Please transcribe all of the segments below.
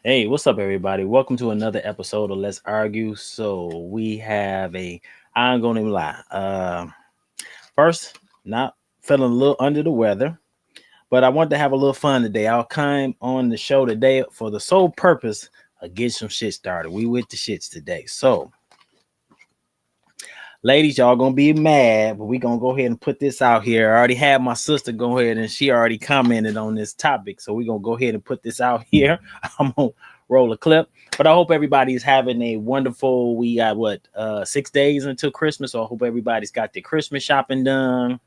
Hey, what's up, everybody? Welcome to another episode of Let's Argue. So we have I'm gonna even lie. First, not feeling a little under the weather, but I want to have a little fun today. I'll come on the show today for the sole purpose of getting some shit started. We with the shits today. So, ladies, y'all gonna be mad, but we gonna go ahead and put this out here. I already had my sister go ahead and she already commented on this topic, so we gonna go ahead and put this out here. I'm gonna roll a clip, but I hope everybody's having a wonderful. We got 6 days until Christmas, so I hope everybody's got their Christmas shopping done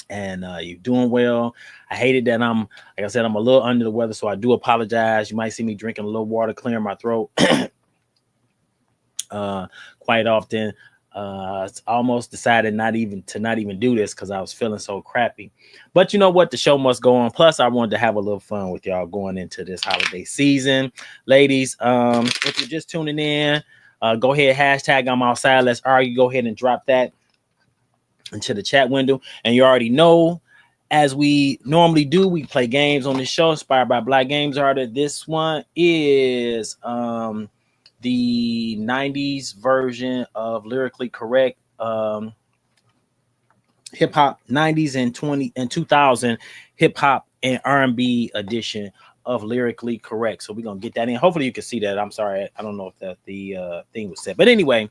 and you're doing well. I hated that like I said, I'm a little under the weather, so I do apologize. You might see me drinking a little water, clearing my throat. Quite often. It's almost decided not even do this because I was feeling so crappy. But you know what? The show must go on. Plus, I wanted to have a little fun with y'all going into this holiday season. Ladies, if you're just tuning in, go ahead, hashtag I'm outside. Let's argue. Go ahead and drop that into the chat window. And you already know, as we normally do, we play games on this show inspired by Black Games Artist. This one is the 90s version of Lyrically Correct, hip hop 90s and 2000 hip hop and R&B edition of Lyrically Correct. So we're gonna get that in. Hopefully you can see that. I'm sorry, I don't know if that the thing was set, but anyway,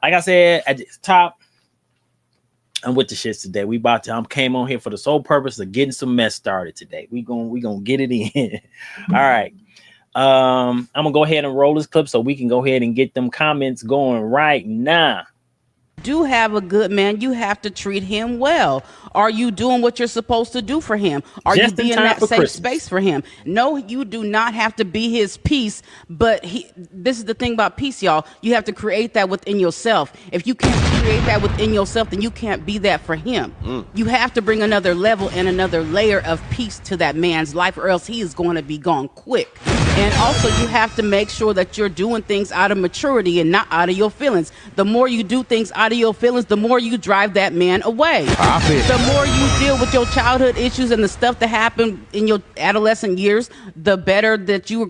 like I said at the top, I'm with the shits today. I came on here for the sole purpose of getting some mess started today. We gonna get it in. All right. I'm gonna go ahead and roll this clip so we can go ahead and get them comments going right now. Do have a good man, you have to treat him well. Are you doing what you're supposed to do for him? Are you being that safe space for him? No, you do not have to be his peace, but this is the thing about peace, y'all. You have to create that within yourself. If you can't create that within yourself, then you can't be that for him. You have to bring another level and another layer of peace to that man's life, or else he is going to be gone quick. And also, you have to make sure that you're doing things out of maturity and not out of your feelings. The more you do things out of your feelings, the more you drive that man away. The more you deal with your childhood issues and the stuff that happened in your adolescent years, the better that you're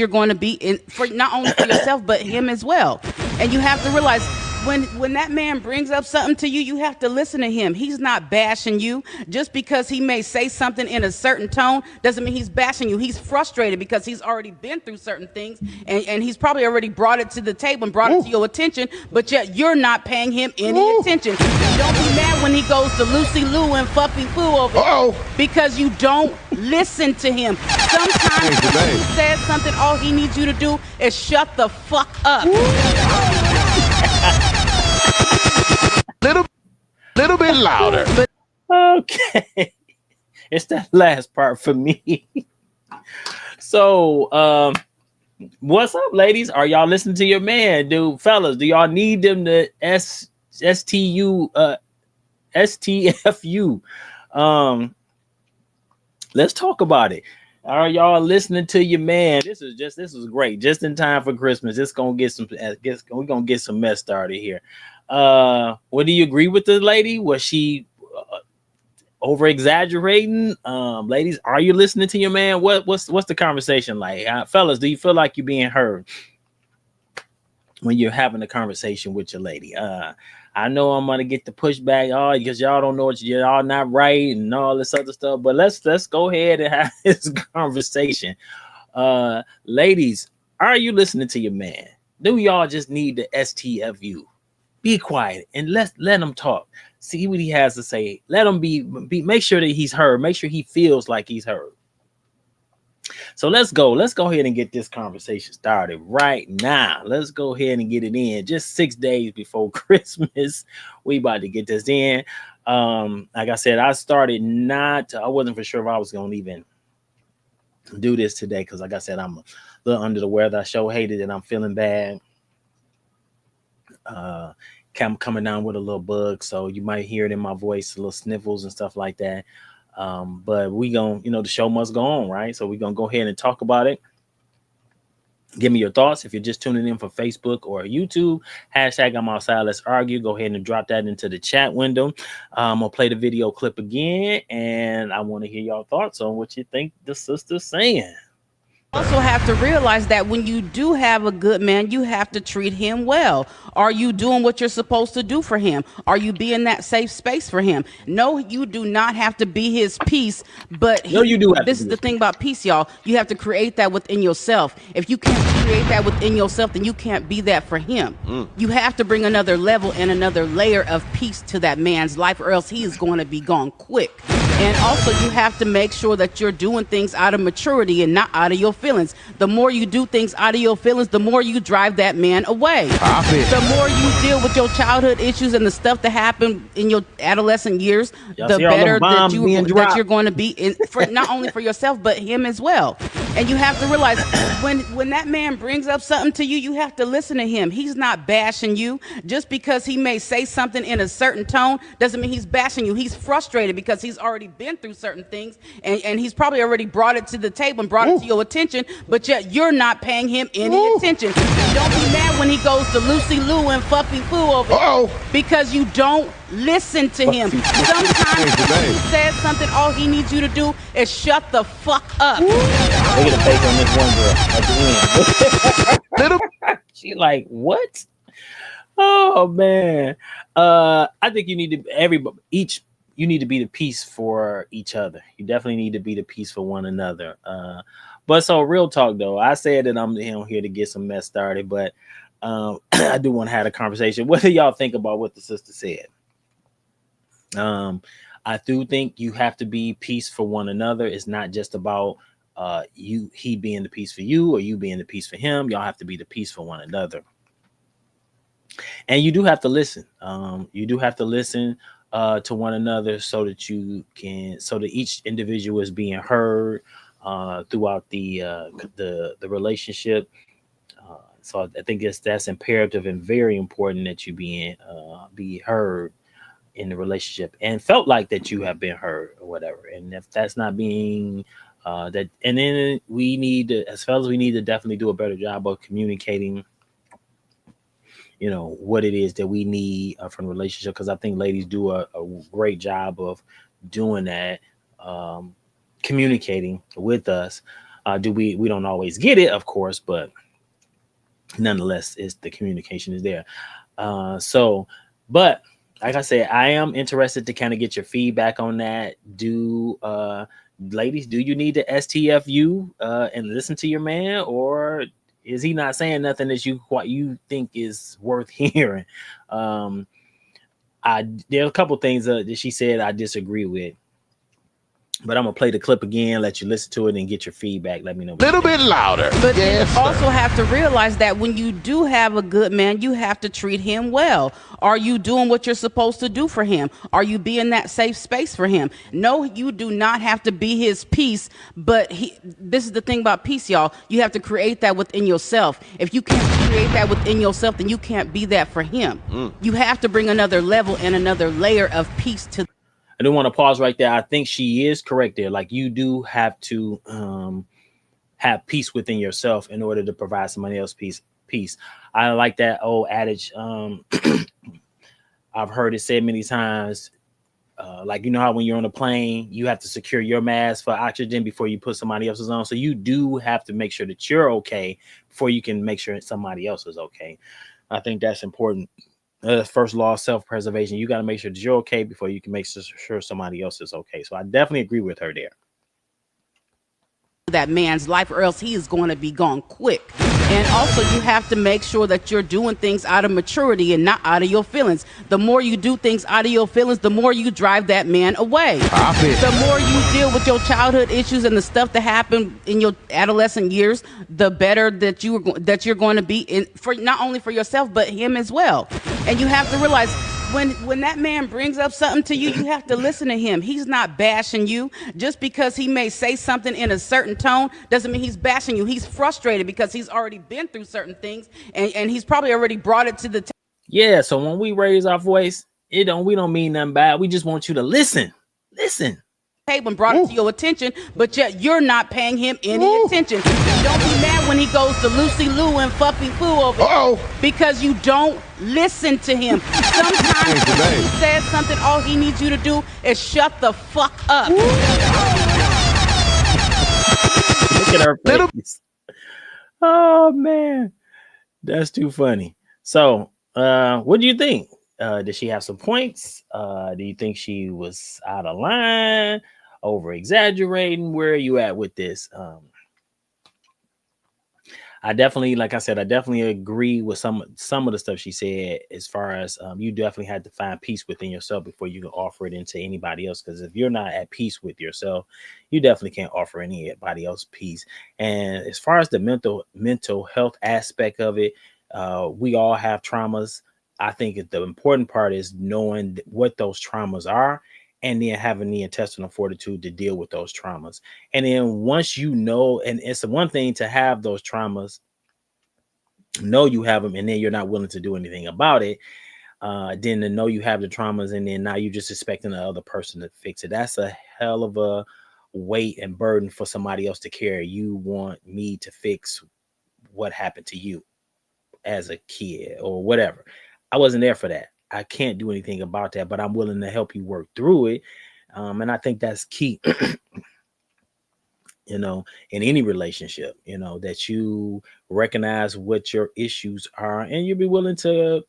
going to be for not only for yourself but him as well. And you have to realize, when that man brings up something to you, you have to listen to him. He's not bashing you. Just because he may say something in a certain tone doesn't mean he's bashing you. He's frustrated because he's already been through certain things, and he's probably already brought it to the table and brought it to your attention, but yet you're not paying him any attention. Don't be mad when he goes to Lucy Lou and Fuppy Foo over here because you don't listen to him. Sometimes when he says something, all he needs you to do is shut the fuck up. Little bit louder. Okay. It's that last part for me. So, what's up, ladies? Are y'all listening to your man, dude? Fellas, do y'all need them to STFU? Let's talk about it. Are y'all listening to your man? This is great. Just in time for Christmas. We're gonna get some mess started here. What do you agree with the lady? Was she over exaggerating? Ladies, are you listening to your man? What's the conversation like? Fellas, do you feel like you're being heard when you're having a conversation with your lady? I know I'm gonna get the pushback, because y'all don't know y'all not right and all this other stuff. But let's go ahead and have this conversation. Ladies, are you listening to your man? Do y'all just need the STFU? Be quiet and let him talk. See what he has to say. Let him be. Make sure that he's heard. Make sure he feels like he's heard. So let's go ahead and get this conversation started right now. Let's go ahead and get it in. Just 6 days before Christmas, we about to get this in. Like I said, I wasn't for sure if I was going to even do this today because, like I said, I'm a little under the weather. I sure hated it. I'm feeling bad. I'm coming down with a little bug, so you might hear it in my voice, little sniffles and stuff like that. But we the show must go on, right? So we're gonna go ahead and talk about it. Give me your thoughts. If you're just tuning in for Facebook or YouTube, hashtag I'm outside. Let's argue. Go ahead and drop that into the chat window. I'm gonna play the video clip again, and I want to hear your thoughts on what you think the sister's saying. Also have to realize that when you do have a good man, you have to treat him well. Are you doing what you're supposed to do for him? Are you being that safe space for him? No, you do not have to be his peace, but this is the thing about peace, y'all. You have to create that within yourself. If you can't create that within yourself, then you can't be that for him. You have to bring another level and another layer of peace to that man's life, or else he is going to be gone quick. And also, you have to make sure that you're doing things out of maturity and not out of your feelings. The more you do things out of your feelings, the more you drive that man away. The more you deal with your childhood issues and the stuff that happened in your adolescent years, the better that you're going to be for not only for yourself, but him as well. And you have to realize when that man brings up something to you, you have to listen to him. He's not bashing you. Just because he may say something in a certain tone doesn't mean he's bashing you. He's frustrated because he's already been through certain things, and he's probably already brought it to the table and brought it to your attention, but yet you're not paying him any attention. Don't be mad when he goes to Lucy Lou and Fuppy Foo over because you don't listen to him. Sometimes when he says something, all he needs you to do is shut the fuck up. Look at the face on this one girl at the end. She like, what? Oh man. I think you need to you need to be the peace for each other. You definitely need to be the peace for one another. But so real talk though, I said that I'm here to get some mess started, but I do want to have a conversation. What do y'all think about what the sister said? I do think you have to be peace for one another. It's not just about he being the peace for you or you being the peace for him. Y'all have to be the peace for one another. And you do have to listen. You do have to listen to one another so that each individual is being heard throughout the relationship. So I think that's imperative and very important that you be heard in the relationship and felt like that you have been heard or whatever. And if that's not being and then we need to, as fellas, we need to definitely do a better job of communicating, what it is that we need from the relationship. Because I think ladies do a great job of doing that, communicating with us. We don't always get it, of course, but nonetheless, the communication is there. But like I said, I am interested to kind of get your feedback on that. Ladies, do you need to STFU and listen to your man, or is he not saying nothing that you think is worth hearing? There are a couple things that she said I disagree with, but I'm gonna play the clip again, let you listen to it, and get your feedback. Let me know. A little bit louder. But you also have to realize that when you do have a good man, you have to treat him well. Are you doing what you're supposed to do for him? Are you being that safe space for him? No, you do not have to be his peace, but this is the thing about peace, y'all. You have to create that within yourself. If you can't create that within yourself, then you can't be that for him. You have to bring another level and another layer of peace to. I do want to pause right there. I think she is correct there. Like, you do have to have peace within yourself in order to provide somebody else peace. I like that old adage. I've heard it said many times. Like, how when you're on a plane, you have to secure your mask for oxygen before you put somebody else's on. So you do have to make sure that you're okay before you can make sure somebody else is okay. I think that's important. First law of self-preservation. You got to make sure that you're okay before you can make sure somebody else is okay. So I definitely agree with her there. That man's life, or else he is going to be gone quick. And also, you have to make sure that you're doing things out of maturity and not out of your feelings. The more you do things out of your feelings, the more you drive that man away. The more you deal with your childhood issues and the stuff that happened in your adolescent years, the better that you're going to be for not only for yourself, but him as well. And you have to realize, when that man brings up something to you, you have to listen to him. He's not bashing you. Just because he may say something in a certain tone doesn't mean he's bashing you. He's frustrated because he's already been through certain things, and he's probably already brought it to the table. Yeah, so when we raise our voice, we don't mean nothing bad. We just want you to listen. Table and brought it to your attention, but yet you're not paying him any attention. Don't be mad when he goes to Lucy Lou and Fuppy Foo over because you don't listen to him. Sometimes when he says something, all he needs you to do is shut the fuck up. Look at her face. Oh man, that's too funny. So, what do you think? Did she have some points? Do you think she was out of line, over exaggerating? Where are you at with this? I definitely, like I said, I definitely agree with some of the stuff she said. As far as you definitely had to find peace within yourself before you can offer it into anybody else. Because if you're not at peace with yourself, you definitely can't offer anybody else peace. And as far as the mental health aspect of it, we all have traumas. I think the important part is knowing what those traumas are, and then having the intestinal fortitude to deal with those traumas. And then once you know, and it's one thing to have those traumas, know you have them, and then you're not willing to do anything about it. Then to know you have the traumas, and then now you're just expecting the other person to fix it. That's a hell of a weight and burden for somebody else to carry. You want me to fix what happened to you as a kid or whatever. I wasn't there for that. I can't do anything about that, but I'm willing to help you work through it. And I think that's key, in any relationship, that you recognize what your issues are, and you'll be willing to,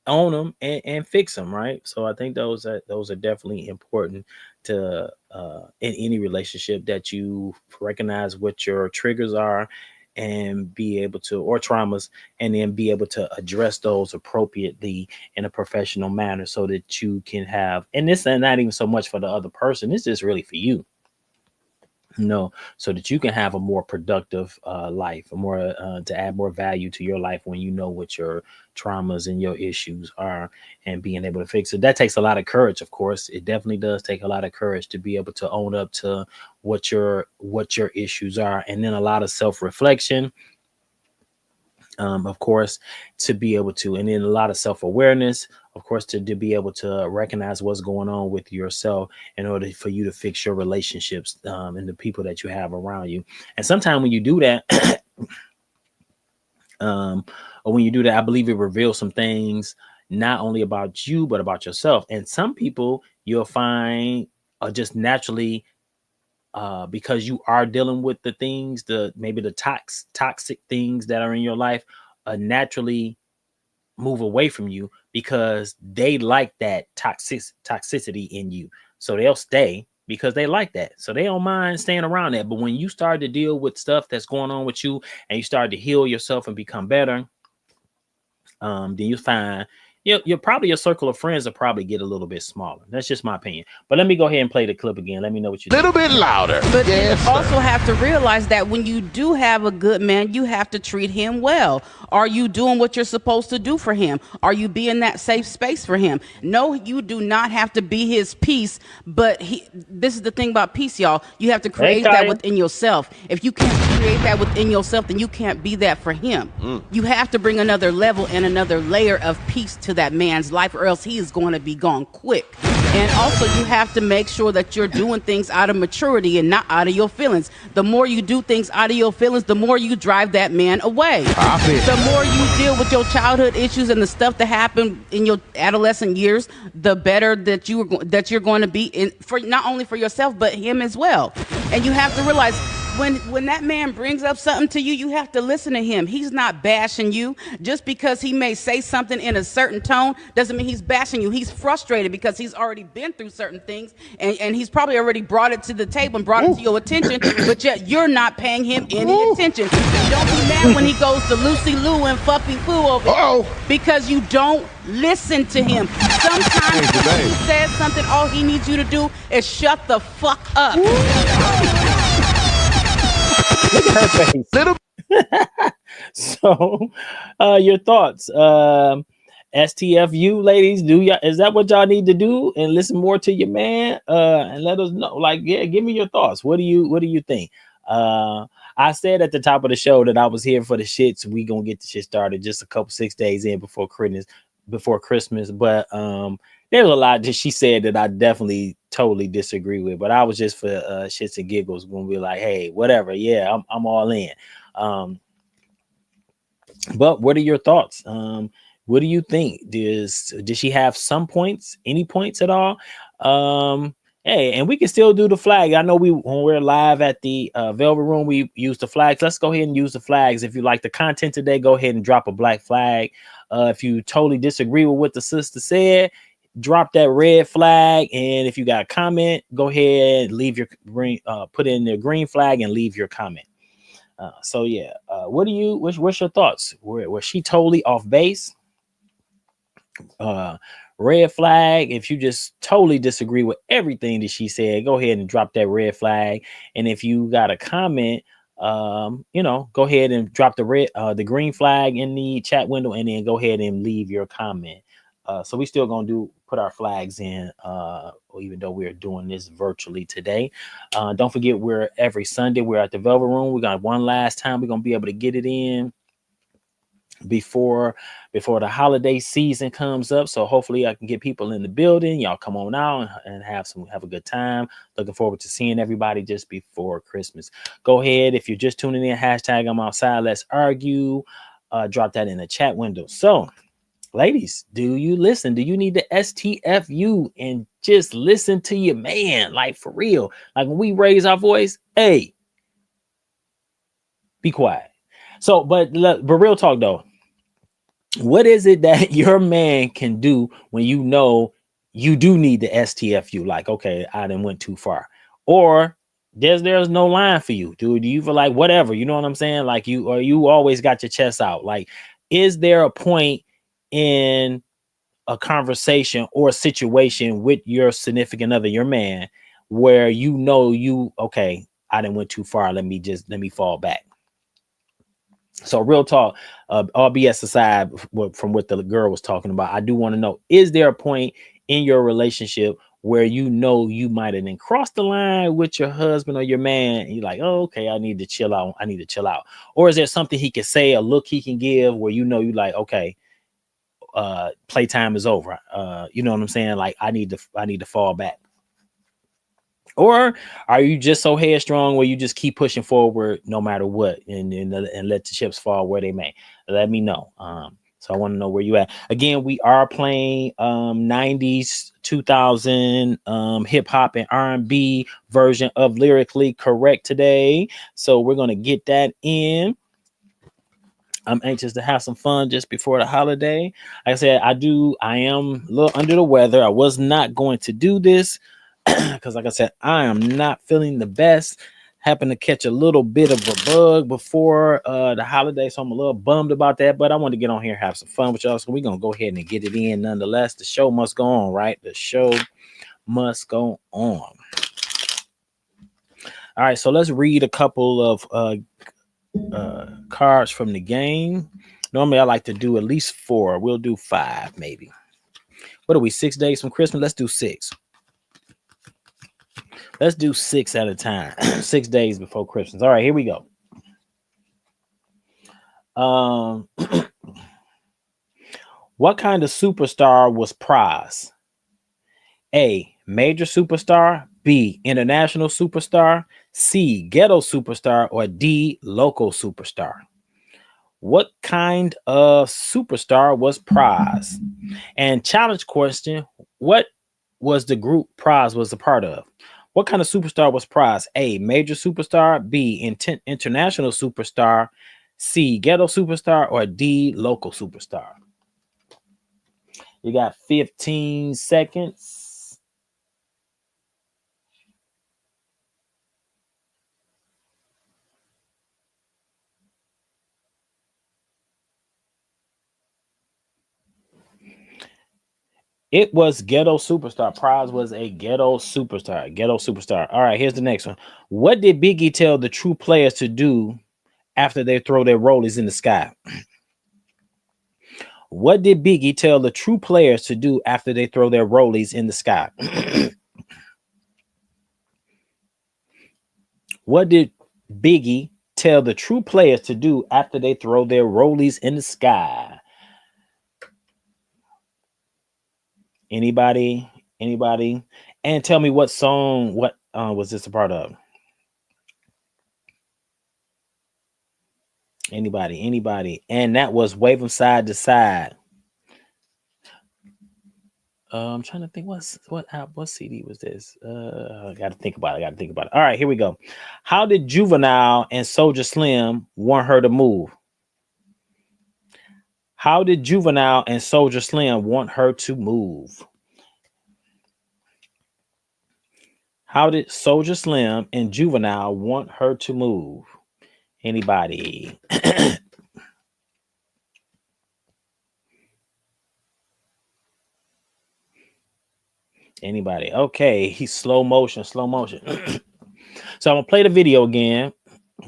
own them and fix them. Right. So I think those are definitely important to, in any relationship, that you recognize what your triggers are and be able to, or traumas, and then be able to address those appropriately in a professional manner, so that you can have, and this is not even so much for the other person, this is really for you, so that you can have a more productive life, a more to add more value to your life when you know what your traumas and your issues are, and being able to fix it. That takes a lot of courage, of course. It definitely does take a lot of courage to be able to own up to what your issues are, and then a lot of self-reflection, of course, to be able to, and then a lot of self-awareness, of course, to be able to recognize what's going on with yourself in order for you to fix your relationships, and the people that you have around you. And sometimes when you do that, um, or when you do that, I believe it reveals some things, not only about you, but about yourself. And some people you'll find are just naturally, because you are dealing with the things, maybe the toxic things that are in your life, naturally move away from you, because they like that toxicity in you. So they'll stay because they like that. So they don't mind staying around that. But when you start to deal with stuff that's going on with you, and you start to heal yourself and become better, then you find you're probably, your circle of friends will probably get a little bit smaller. That's just my opinion. But let me go ahead and play the clip again. Let me know what you think. Little bit louder. But Yes, you sir. also have to realize that when you do have a good man, you have to treat him well. Are you doing what you're supposed to do for him? Are you being that safe space for him? No, you do not have to be his peace, but this is the thing about peace, y'all. You have to create that within yourself. If you can't create that within yourself, then you can't be that for him. You have to bring another level and another layer of peace to that man's life, or else he is going to be gone quick. And also, you have to make sure that you're doing things out of maturity and not out of your feelings. The more you do things out of your feelings, the more you drive that man away. The more you deal with your childhood issues and the stuff that happened in your adolescent years, the better that you're going to be for not only for yourself but him as well. And you have to realize, when that man brings up something to you, you have to listen to him. He's not bashing you. Just because he may say something in a certain tone doesn't mean he's bashing you. He's frustrated because he's already been through certain things, and he's probably already brought it to the table and brought it to your attention, but yet you're not paying him any attention. And don't be mad when he goes to Lucy Lou and Fuppy Foo over it, because you don't listen to him. Sometimes when he says something, all he needs you to do is shut the fuck up. Look at her face. So, your thoughts, STFU ladies, is that what y'all need to do, and listen more to your man, and let us know? Like, yeah, give me your thoughts. What do you think? I said at the top of the show that I was here for the shits. We gonna get the shit started just a couple 6 days in before Christmas, but there's a lot that she said that I definitely totally disagree with, but I was just for shits and giggles when we were like, hey, whatever, yeah, I'm all in. But what are your thoughts? What do you think? Did she have some points, any points at all? And Hey, and we can still do the flag. I know when we're live at the Velvet Room, we use the flags. Let's go ahead and use the flags. If you like the content today, go ahead and drop a black flag. If you totally disagree with what the sister said, drop that red flag. And if you got a comment, go ahead, leave your green, put in the green flag and leave your comment. So yeah, what's your thoughts? Was she totally off base? Red flag. If you just totally disagree with everything that she said, go ahead and drop that red flag. And if you got a comment, go ahead and drop the green flag in the chat window, and then go ahead and leave your comment. So we still gonna put our flags in, even though we're doing this virtually today. Don't forget, we're every Sunday. We're at the Velvet Room. We got one last time. We're gonna be able to get it in before the holiday season comes up. So hopefully I can get people in the building. Y'all come on out and have a good time. Looking forward to seeing everybody just before Christmas. Go ahead. If you're just tuning in, hashtag I'm outside. Let's argue. Drop that in the chat window. So ladies, do you listen? Do you need the STFU and just listen to your man? Like for real. Like when we raise our voice, hey, be quiet. So, but real talk though, what is it that your man can do when you know you do need the STFU? Like, okay, I didn't went too far, or there's no line for you, dude. Do you feel like whatever? You know what I'm saying? Like you always got your chest out. Like, is there a point in a conversation or a situation with your significant other, your man, where okay, I didn't went too far. Let me fall back. So real talk, all BS aside from what the girl was talking about, I do want to know, is there a point in your relationship where you might have crossed the line with your husband or your man, and you're like, oh, okay, I need to chill out. Or is there something he can say, a look he can give where you like, okay, playtime is over. You know what I'm saying? Like I need to fall back. Or are you just so headstrong where you just keep pushing forward no matter what, and let the chips fall where they may? Let me know. So I want to know where you at. Again, we are playing 90s, 2000 hip hop and R&B version of Lyrically Correct today. So we're gonna get that in. I'm anxious to have some fun just before the holiday. Like I said, I am a little under the weather. I was not going to do this because like I said, I am not feeling the best. Happened to catch a little bit of a bug before the holiday, so I'm a little bummed about that. But I want to get on here and have some fun with y'all, so we're gonna go ahead and get it in nonetheless. The show must go on, right? The show must go on. All right, so let's read a couple of cards from the game. Normally I like to do at least 4. We'll do 5 maybe. What are we, 6 days from Christmas? Let's do 6. Let's do 6 at a time. 6 days before Christmas. All right, here we go. What kind of superstar was Pras? A, major superstar. B, international superstar. C, ghetto superstar. Or D, local superstar. What kind of superstar was Pras? And challenge question, what was the group Pras was a part of? What kind of superstar was Pras? A, major superstar. B, international superstar. C, ghetto superstar. Or D, local superstar. You got 15 seconds. It was ghetto superstar. Pras was a ghetto superstar. Ghetto superstar. All right, here's the next one. What did Biggie tell the true players to do after they throw their rollies in the sky? What did Biggie tell the true players to do after they throw their rollies in the sky? What did Biggie tell the true players to do after they throw their rollies in the sky? Anybody? And tell me what song, what was this a part of? Anybody? And that was Wave 'em Side to Side. I'm trying to think what CD was this? I gotta think about it. All right, here we go. How did Juvenile and Soldier Slim want her to move? How did Juvenile and Soldier Slim want her to move? How did Soldier Slim and Juvenile want her to move? Anybody? Anybody? Okay, he's slow motion. So I'm gonna play the video again.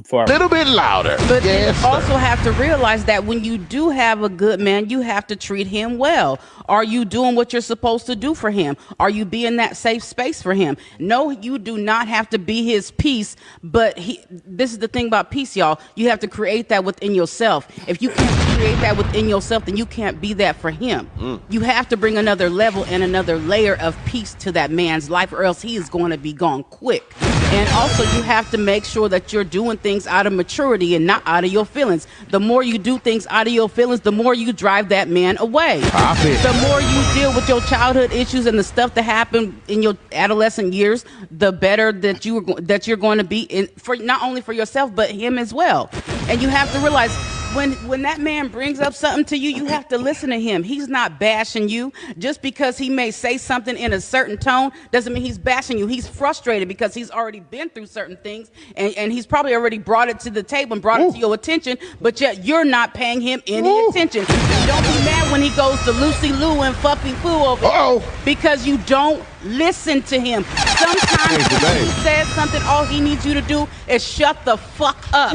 For a little bit louder. But you also have to realize that when you do have a good man, you have to treat him well. Are you doing what you're supposed to do for him? Are you being that safe space for him? No, you do not have to be his peace, but this is the thing about peace, y'all. You have to create that within yourself. If you can't create that within yourself, then you can't be that for him. You have to bring another level and another layer of peace to that man's life, or else he is going to be gone quick. And also, you have to make sure that you're doing things out of maturity and not out of your feelings. The more you do things out of your feelings, the more you drive that man away. The more you deal with your childhood issues and the stuff that happened in your adolescent years, the better that you're going to be for not only for yourself but him as well. And you have to realize, when that man brings up something to you, you have to listen to him. He's not bashing you. Just because he may say something in a certain tone doesn't mean he's bashing you. He's frustrated because he's already been through certain things, and he's probably already brought it to the table and brought it to your attention, but yet you're not paying him any attention. Don't be mad when he goes to Lucy Lou and Fuppy Foo over there, because you don't listen to him. Sometimes when he says something, all he needs you to do is shut the fuck up.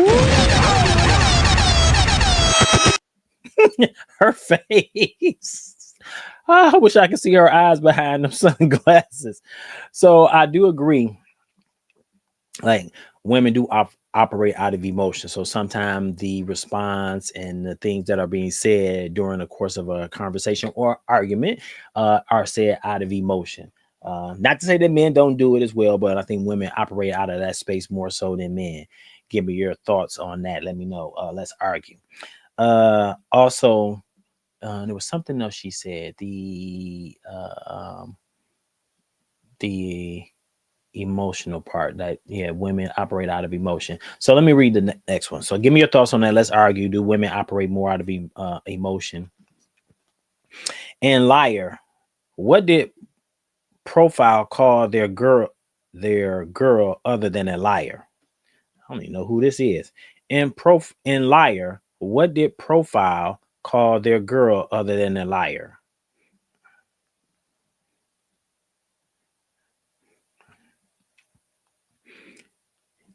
Her face. Oh, I wish I could see her eyes behind them sunglasses. So I do agree. Like, women do operate out of emotion. So sometimes the response and the things that are being said during the course of a conversation or argument are said out of emotion. Not to say that men don't do it as well, but I think women operate out of that space more so than men. Give me your thoughts on that. Let me know. Let's argue. Also, there was something else she said. The emotional part, that women operate out of emotion. So let me read the next one. So give me your thoughts on that. Let's argue. Do women operate more out of emotion? And liar, what did Profile call their girl other than a liar? I don't even know who this is. In liar, what did Profile call their girl other than a liar?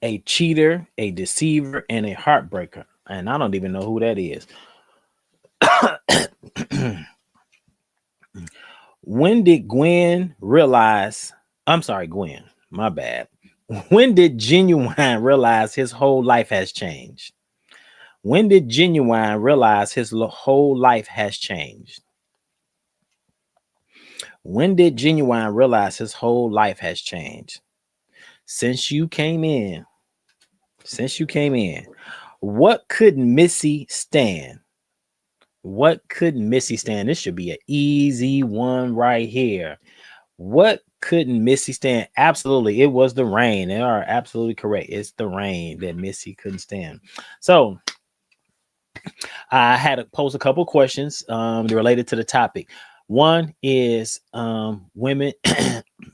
A cheater, a deceiver, and a heartbreaker. And I don't even know who that is. When did Gwen realize? I'm sorry, Gwen. My bad. When did Genuine realize his whole life has changed? When did Genuine realize his whole life has changed? When did Genuine realize his whole life has changed? Since you came in, what could Missy stand? What could Missy stand? This should be an easy one right here. What couldn't Missy stand? Absolutely, it was the rain. They are absolutely correct. It's the rain that Missy couldn't stand. So I had to pose a couple questions related to the topic. One is women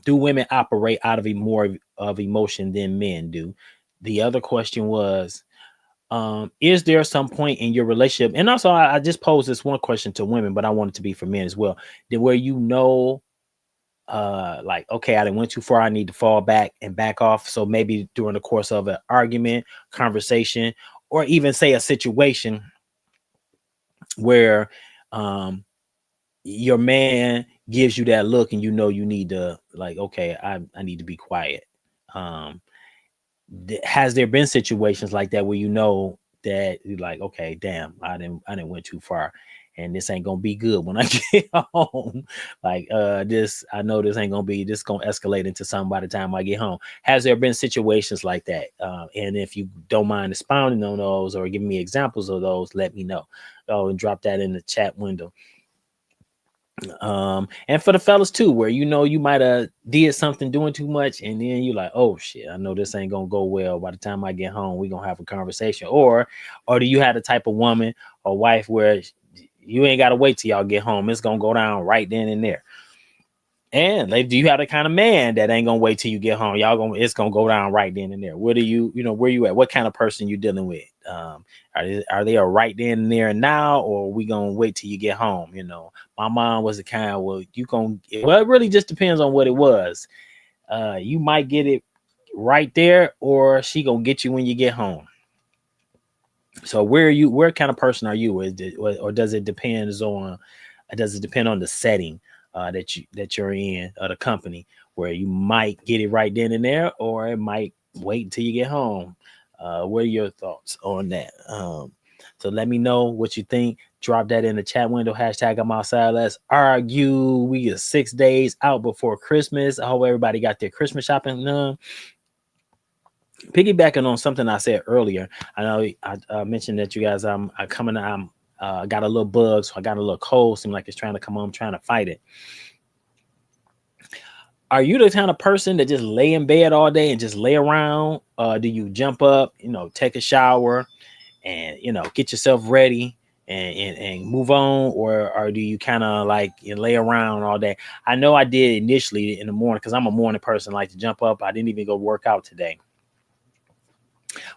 do women operate out of more of emotion than men do? The other question was, is there some point in your relationship? And also, I just posed this one question to women, but I want it to be for men as well. Where like, okay, I didn't went too far. I need to fall back and back off. So maybe during the course of an argument, conversation, or even say a situation where your man gives you that look and you know you need to, like, okay, I need to be quiet. Has there been situations like that where you know that you're like, okay, damn, I didn't went too far, and this ain't gonna be good when I get home. Like, I know this ain't gonna be, this gonna escalate into something by the time I get home. Has there been situations like that? And if you don't mind expounding on those or giving me examples of those, let me know. Oh, and drop that in the chat window. And for the fellas too, where you might have did something doing too much, and then you like, oh shit, I know this ain't gonna go well. By the time I get home, we gonna have a conversation. Or do you have the type of woman or wife where you ain't gotta wait till y'all get home? It's gonna go down right then and there. And like, do you have the kind of man that ain't gonna wait till you get home? It's gonna go down right then and there. Where you at? What kind of person you dealing with? Are they a right then and there and now, or are we gonna wait till you get home? My mom was the kind. Well, it really just depends on what it was. You might get it right there, or she gonna get you when you get home. So where kind of person are you? Or does it depend on? Does it depend on the setting that you're in, the company, where you might get it right then and there, or it might wait until you get home? What are your thoughts on that? So let me know what you think. Drop that in the chat window. Hashtag I'm outside. Let's argue. We are 6 days out before Christmas. I hope everybody got their Christmas shopping done. Piggybacking on something I said earlier, I know I mentioned that you guys, I'm got a little bug, so I got a little cold. Seems like it's trying to come on. I'm trying to fight it. Are you the kind of person that just lay in bed all day and just lay around? Do you jump up, take a shower and, get yourself ready and move on? Or do you kind of like lay around all day? I know I did initially in the morning because I'm a morning person, like to jump up. I didn't even go work out today.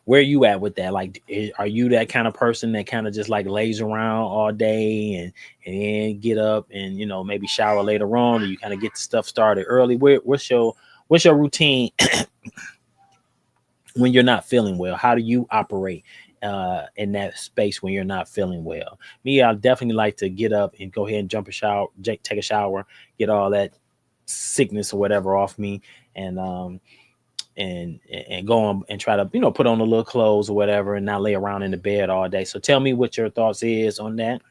Where are you at with that? Like, are you that kind of person that kind of just like lays around all day and then get up and maybe shower later on, or you kind of get the stuff started early? What's your routine when you're not feeling well? How do you operate in that space when you're not feeling well? Me, I definitely like to get up and go ahead and take a shower, get all that sickness or whatever off me, and go on and try to put on a little clothes or whatever and not lay around in the bed all day. So tell me what your thoughts is on that.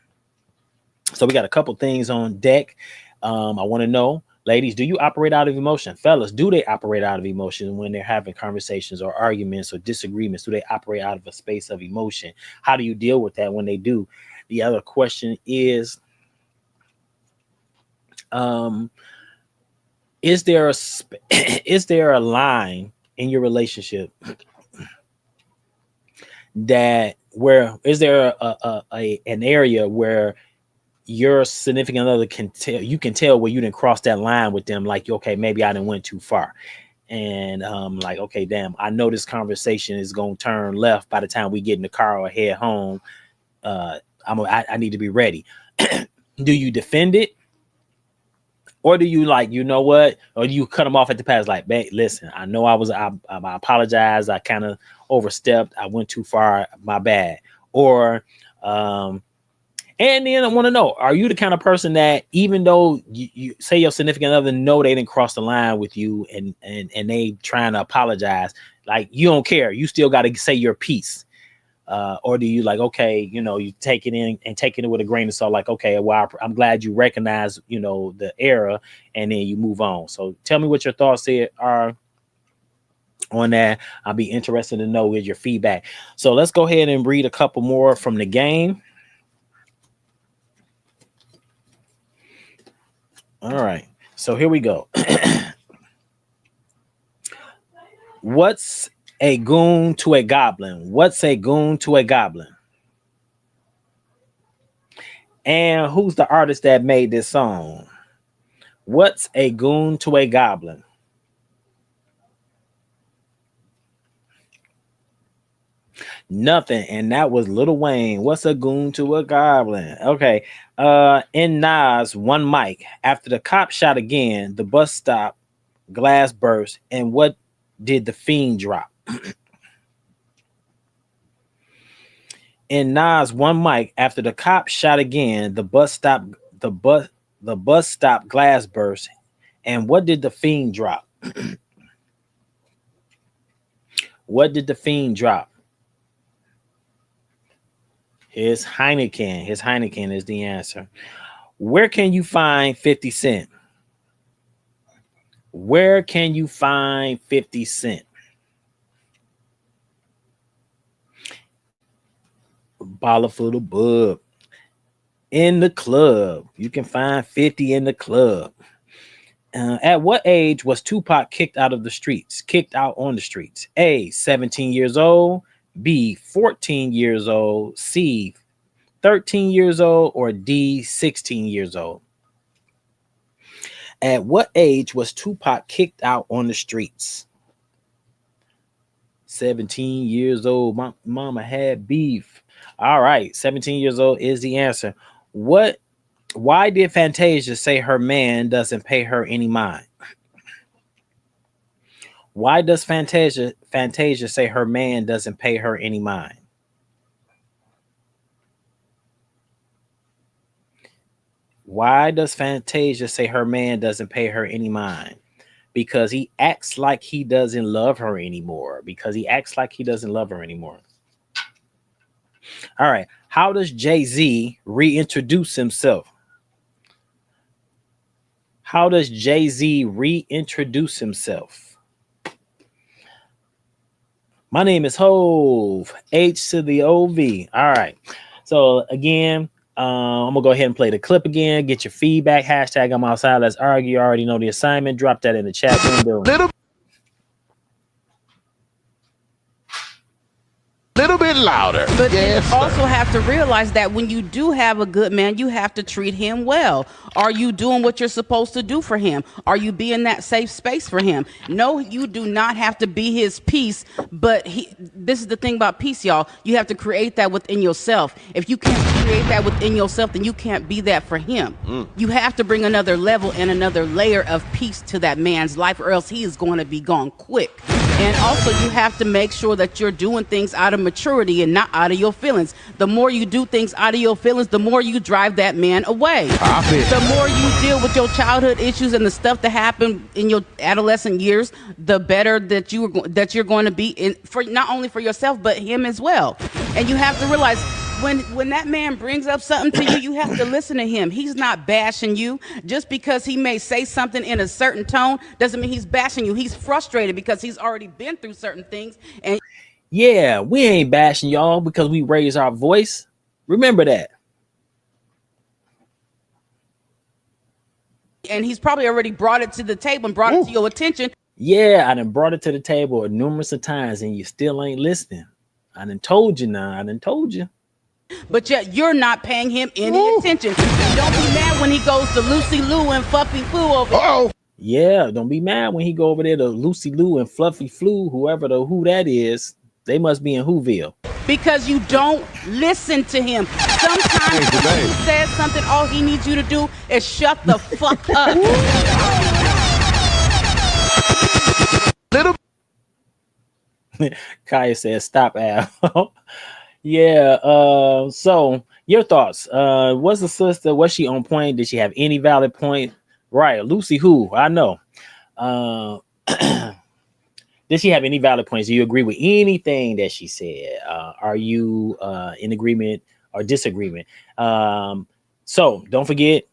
So we got a couple things on deck. I want to know, ladies, do you operate out of emotion? Fellas, do they operate out of emotion when they're having conversations or arguments or disagreements? Do they operate out of a space of emotion? How do you deal with that when they do? The other question is there a line in your relationship that where is there an area where your significant other can tell where you didn't cross that line with them, like, okay, maybe I didn't went too far, and like, okay, damn, I know this conversation is gonna turn left by the time we get in the car or head home. I need to be ready. Do you defend it? Or do you like, what? Or do you cut them off at the pass? Like, babe, listen, I know I apologize. I kind of overstepped. I went too far. My bad. Or, and then I want to know, are you the kind of person that even though you say your significant other know they didn't cross the line with you and they trying to apologize, like you don't care. You still got to say your piece. Or do you like, okay, you take it in and taking it with a grain of salt, like, okay, well, I'm glad you recognize, the error, and then you move on. So tell me what your thoughts are on that. I'll be interested to know with your feedback. So let's go ahead and read a couple more from the game. All right. So here we go. What's a goon to a goblin? What's a goon to a goblin? And who's the artist that made this song? What's a goon to a goblin? Nothing. And that was Lil Wayne. What's a goon to a goblin? Okay. In Nas, one mic. After the cop shot again, the bus stopped, glass burst. And what did the fiend drop? In Nas, one mic. After the cop shot again, the bus stopped, glass burst. And what did the fiend drop? What did the fiend drop? His Heineken. His Heineken is the answer. Where can you find 50 Cent? Where can you find 50 Cent? Balla for the bub. in the club. You can find 50 in the club. At what age was Tupac kicked out on the streets? A, 17 years old, B, 14 years old, C, 13 years old, or D, 16 years old. At what age was Tupac kicked out on the streets? 17 years old. Mama had beef. All right, 17 years old is the answer. Why did Fantasia say her man doesn't pay her any mind? Why does Fantasia say her man doesn't pay her any mind? Why does Fantasia say her man doesn't pay her any mind? Because he acts like he doesn't love her anymore. All right. How does Jay-Z reintroduce himself? My name is Hove. H to the OV. All right. So again, I'm gonna go ahead and play the clip again. Get your feedback. Hashtag I'm outside. Let's argue. You already know the assignment. Drop that in the chat window. Little bit louder. But you also have to realize that when you do have a good man, you have to treat him well. Are you doing what you're supposed to do for him? Are you being that safe space for him? No, you do not have to be his peace, but this is the thing about peace, y'all. You have to create that within yourself. If you can't create that within yourself, then you can't be that for him. You have to bring another level and another layer of peace to that man's life, or else he is going to be gone quick. And also, you have to make sure that you're doing things out of maturity and not out of your feelings. The more you do things out of your feelings, the more you drive that man away. The more you deal with your childhood issues and the stuff that happened in your adolescent years, the better that you're going to be for not only for yourself but him as well. And you have to realize, when that man brings up something to you, you have to listen to him. He's not bashing you. Just because he may say something in a certain tone doesn't mean he's bashing you. He's frustrated because he's already been through certain things. And yeah, we ain't bashing y'all because we raise our voice. Remember that. And he's probably already brought it to the table and brought it to your attention. Yeah, I done brought it to the table numerous of times and you still ain't listening. I done told you now. But yet you're not paying him any attention. Don't be mad when he goes to Lucy Lou and Fluffy Flu over there. Yeah, don't be mad when he go over there to Lucy Lou and Fluffy Flu, who that is. They must be in Whoville. Because you don't listen to him. Sometimes when he says something, all he needs you to do is shut the fuck up. Kaya says, stop, Al. Yeah. So your thoughts? Was the sister? Was she on point? Did she have any valid point? Right, Lucy. Who I know. Did she have any valid points? Do you agree with anything that she said? Are you in agreement or disagreement? So don't forget.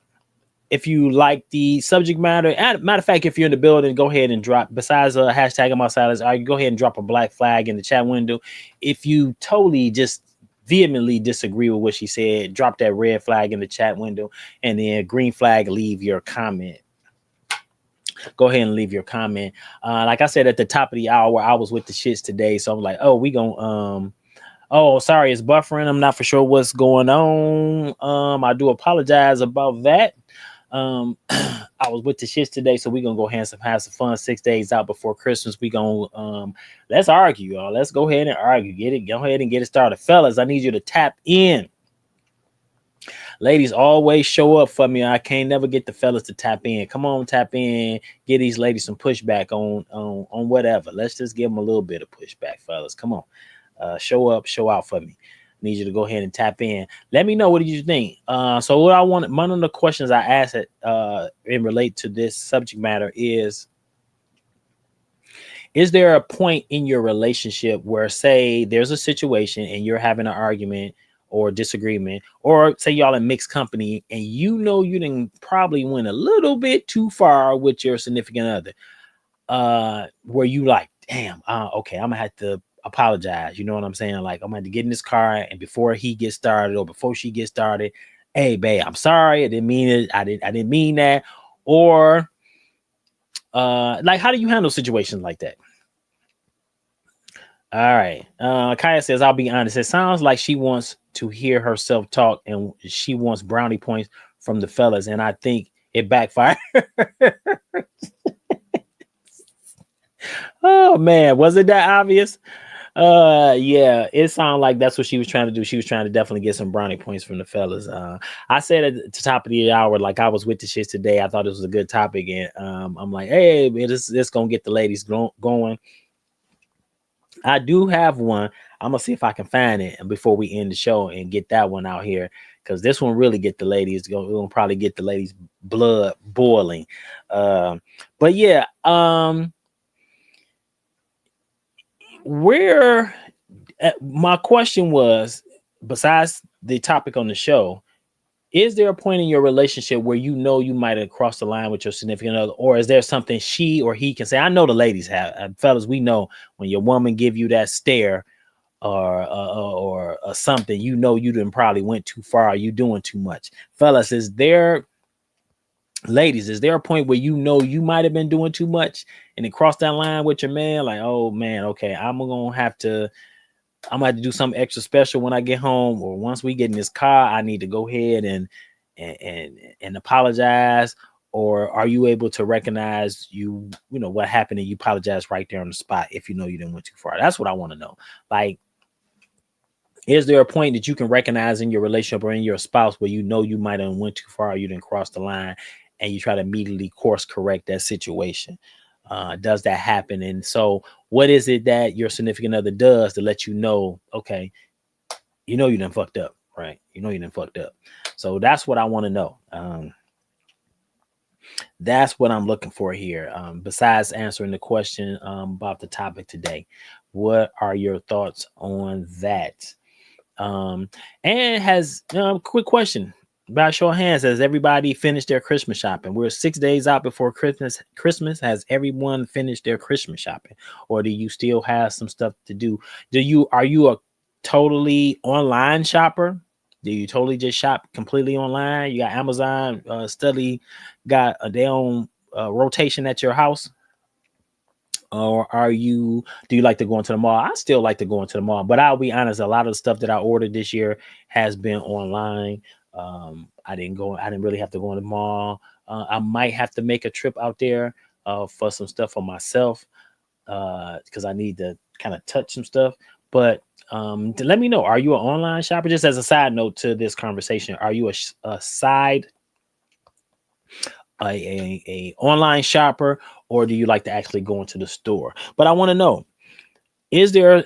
If you like the subject matter, matter of fact, if you're in the building, go ahead and drop, besides hashtag I'm outside, go ahead and drop a black flag in the chat window. If you totally just vehemently disagree with what she said, drop that red flag in the chat window, and then green flag, leave your comment. Go ahead and leave your comment. Like I said at the top of the hour, I was with the shits today, so I'm like, oh, we gonna oh, sorry, it's buffering. I'm not for sure what's going on. I do apologize about that. I was with the shits today, so we're gonna go have some fun 6 days out before Christmas. We gonna let's argue, y'all. Let's go ahead and argue. Go ahead and get it started. Fellas, I need you to tap in. Ladies, always show up for me. I can't never get the fellas to tap in. Come on, tap in. Give these ladies some pushback on whatever. Let's just give them a little bit of pushback, fellas. Come on. Show up, show out for me. Need you to go ahead and tap in. Let me know, what do you think? So what I want, one of the questions I asked in relate to this subject matter is there a point in your relationship where, say, there's a situation and you're having an argument or disagreement, or say y'all in mixed company and you know you didn't probably went a little bit too far with your significant other, where you like, damn, okay, I'm gonna have to apologize. You know what I'm saying? Like, I'm gonna have to get in this car, and before he gets started or before she gets started, hey, babe, I'm sorry, I didn't mean it. I didn't mean that. Or like, how do you handle situations like that? All right. Kaya says, I'll be honest. It sounds like she wants to hear herself talk and she wants brownie points from the fellas. And I think it backfired. Oh man, was it that obvious? Yeah, it sounded like that's what she was trying to do. She was trying to definitely get some brownie points from the fellas. I said at the top of the hour, like I was with the shits today. I thought this was a good topic, and I'm like, hey, this gonna get the ladies going. I do have one. I'm gonna see if I can find it before we end the show and get that one out here, because this one really get the ladies going. We'll probably get the ladies' blood boiling. But yeah, where my question was, besides the topic on the show, is there a point in your relationship where you know you might have crossed the line with your significant other, or is there something she or he can say? I know the ladies have, fellas, we know when your woman give you that stare or something, you know you didn't probably went too far, you doing too much. Fellas, is there a point where you know you might have been doing too much and it crossed that line with your man? Like, oh man, okay, I'm gonna have to do something extra special when I get home, or once we get in this car, I need to go ahead and apologize. Or are you able to recognize you know what happened and you apologize right there on the spot if you know you didn't went too far? That's what I want to know. Like, is there a point that you can recognize in your relationship or in your spouse where you know you might have went too far, you didn't cross the line, and you try to immediately course correct that situation? Does that happen? And so what is it that your significant other does to let you know, okay, you know you done fucked up, right? You know you done fucked up. So that's what I want to know. That's what I'm looking for here. Besides answering the question about the topic today, what are your thoughts on that? And has quick question. By show of hands, has everybody finished their Christmas shopping? We're 6 days out before Christmas. Has everyone finished their Christmas shopping, or do you still have some stuff to do? Are you a totally online shopper? Do you totally just shop completely online? You got Amazon, Study, got their own rotation at your house? Or do you like to go into the mall? I still like to go into the mall, but I'll be honest, a lot of the stuff that I ordered this year has been online. I didn't really have to go in the mall. I might have to make a trip out there for some stuff for myself because I need to kind of touch some stuff. But let me know, are you an online shopper? Just as a side note to this conversation, are you a online shopper, or do you like to actually go into the store? But I want to know, is there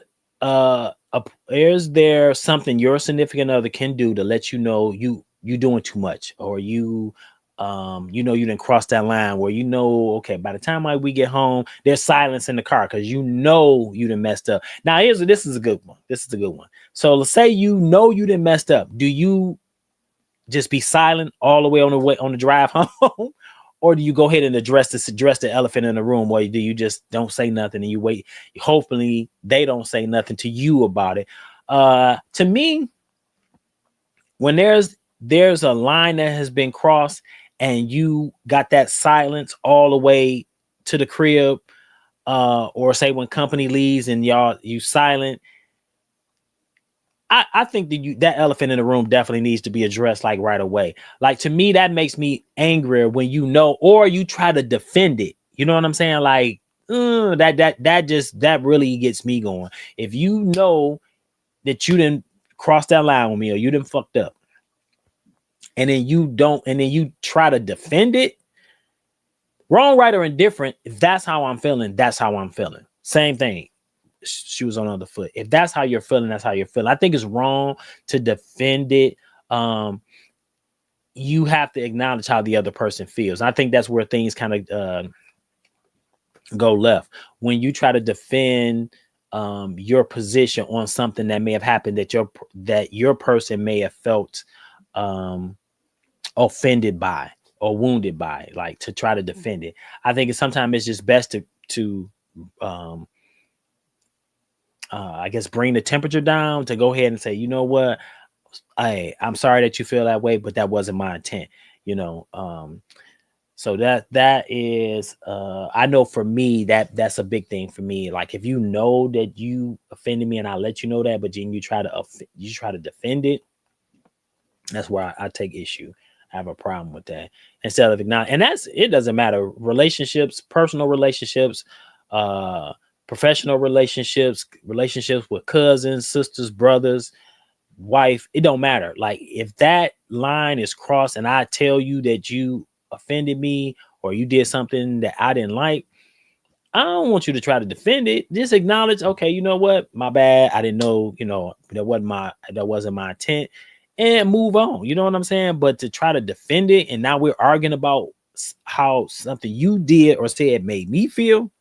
something your significant other can do to let you know you doing too much, or you know you didn't cross that line, where you know, okay, by the time we get home, there's silence in the car because you know you done messed up. Now this is a good one. So let's say you know you done messed up. Do you just be silent all the way on the drive home? Or do you go ahead and address the elephant in the room, or do you just don't say nothing and you wait? Hopefully they don't say nothing to you about it. To me, when there's a line that has been crossed and you got that silence all the way to the crib, or say when company leaves and you silent, I think that elephant in the room definitely needs to be addressed like right away. Like, to me, that makes me angrier when you know, or you try to defend it. You know what I'm saying? Like, that really gets me going. If you know that you didn't cross that line with me, or you didn't fucked up, and then you try to defend it, wrong, right, or indifferent. If that's how I'm feeling, that's how I'm feeling. Same thing. Shoes on the other foot. If that's how you're feeling, that's how you're feeling. I think it's wrong to defend it. You have to acknowledge how the other person feels. I think that's where things kind of go left, when you try to defend your position on something that may have happened that your person may have felt offended by or wounded by, like to try to defend it. I think sometimes it's just best to I guess bring the temperature down, to go ahead and say, you know what, I'm sorry that you feel that way, but that wasn't my intent, you know. So that is I know for me that's a big thing for me. Like if you know that you offended me and I let you know that, but then you try to defend it, that's where I take issue. I have a problem with that. Instead of acknowledging, and it doesn't matter. Relationships, personal relationships, professional relationships, relationships with cousins, sisters, brothers, wife, it don't matter. Like if that line is crossed and I tell you that you offended me or you did something that I didn't like, I don't want you to try to defend it. Just acknowledge, okay, you know what? My bad. I didn't know, that wasn't my intent, and move on. You know what I'm saying? But to try to defend it and now we're arguing about how something you did or said made me feel.